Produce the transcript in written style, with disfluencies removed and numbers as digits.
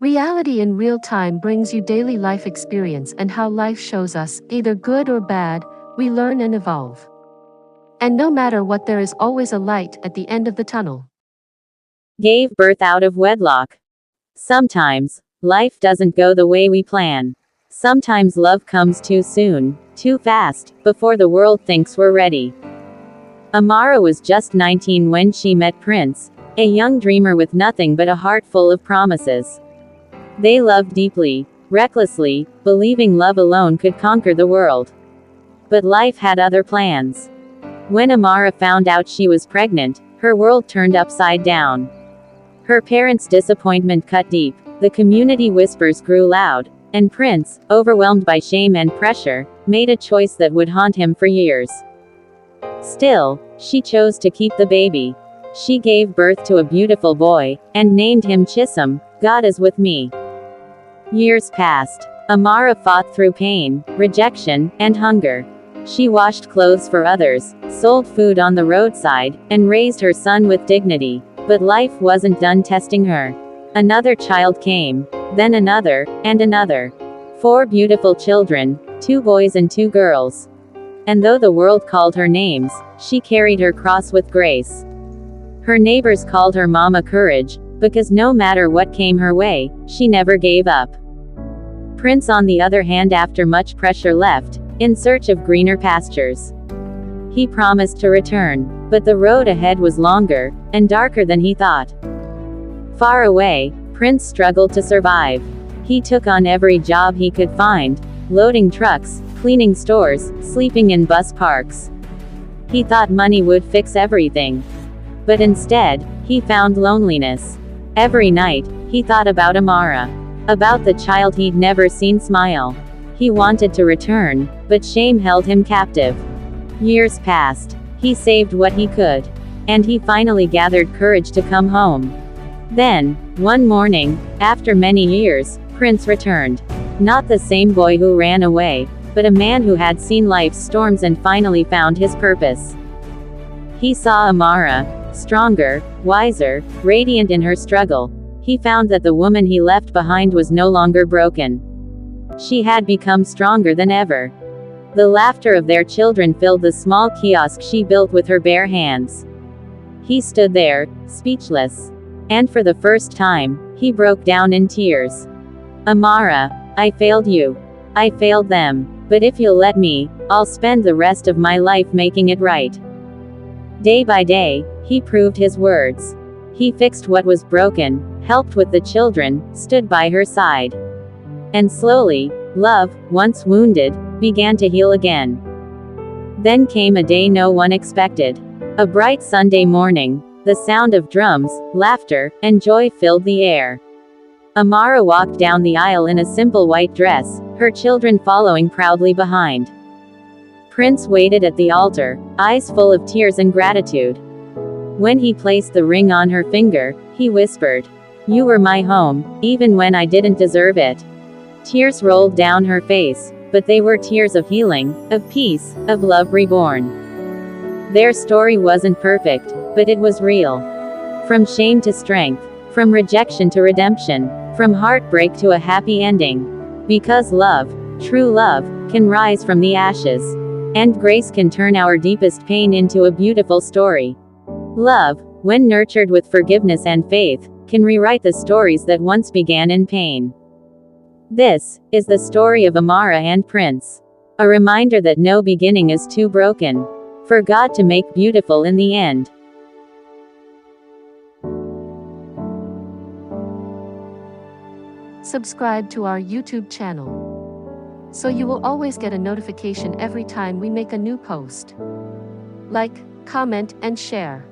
Reality in real time brings you daily life experience and how life shows us, either good or bad, we learn and evolve. And no matter what, there is always a light at the end of the tunnel. Gave birth out of wedlock. Sometimes, life doesn't go the way we plan. Sometimes love comes too soon, too fast, before the world thinks we're ready. Amara was just 19 when she met Prince, a young dreamer with nothing but a heart full of promises. They loved deeply, recklessly, believing love alone could conquer the world. But life had other plans. When Amara found out she was pregnant, her world turned upside down. Her parents' disappointment cut deep, the community whispers grew loud, and Prince, overwhelmed by shame and pressure, made a choice that would haunt him for years. Still, she chose to keep the baby. She gave birth to a beautiful boy, and named him Chisholm, God is with me. Years passed. Amara fought through pain, rejection, and hunger. She washed clothes for others, sold food on the roadside, and raised her son with dignity. But life wasn't done testing her. Another child came, then another, and another. 4 beautiful children, 2 boys and 2 girls. And though the world called her names, she carried her cross with grace. Her neighbors called her Mama Courage, because no matter what came her way, she never gave up. Prince, on the other hand, after much pressure, left, in search of greener pastures. He promised to return, but the road ahead was longer, and darker than he thought. Far away, Prince struggled to survive. He took on every job he could find, loading trucks, cleaning stores, sleeping in bus parks. He thought money would fix everything. But instead, he found loneliness. Every night, he thought about Amara. About the child he'd never seen smile. He wanted to return, but shame held him captive. Years passed. He saved what he could. And he finally gathered courage to come home. Then, one morning, after many years, Prince returned. Not the same boy who ran away, but a man who had seen life's storms and finally found his purpose. He saw Amara, stronger, wiser, radiant in her struggle. He found that the woman he left behind was no longer broken. She had become stronger than ever. The laughter of their children filled the small kiosk she built with her bare hands. He stood there, speechless. And for the first time, he broke down in tears. Amara, I failed you. I failed them. But if you'll let me, I'll spend the rest of my life making it right. Day by day, he proved his words. He fixed what was broken, helped with the children, stood by her side. And slowly, love, once wounded, began to heal again. Then came a day no one expected. A bright Sunday morning. The sound of drums, laughter, and joy filled the air. Amara walked down the aisle in a simple white dress, her children following proudly behind. Prince waited at the altar, eyes full of tears and gratitude. When he placed the ring on her finger, he whispered, "You were my home, even when I didn't deserve it." Tears rolled down her face, but they were tears of healing, of peace, of love reborn. Their story wasn't perfect, but it was real. From shame to strength, from rejection to redemption, from heartbreak to a happy ending. Because love, true love, can rise from the ashes. And grace can turn our deepest pain into a beautiful story. Love, when nurtured with forgiveness and faith, can rewrite the stories that once began in pain. This is the story of Amara and Prince. A reminder that no beginning is too broken for God to make beautiful in the end. Subscribe to our YouTube channel, so you will always get a notification every time we make a new post. Like, comment, and share.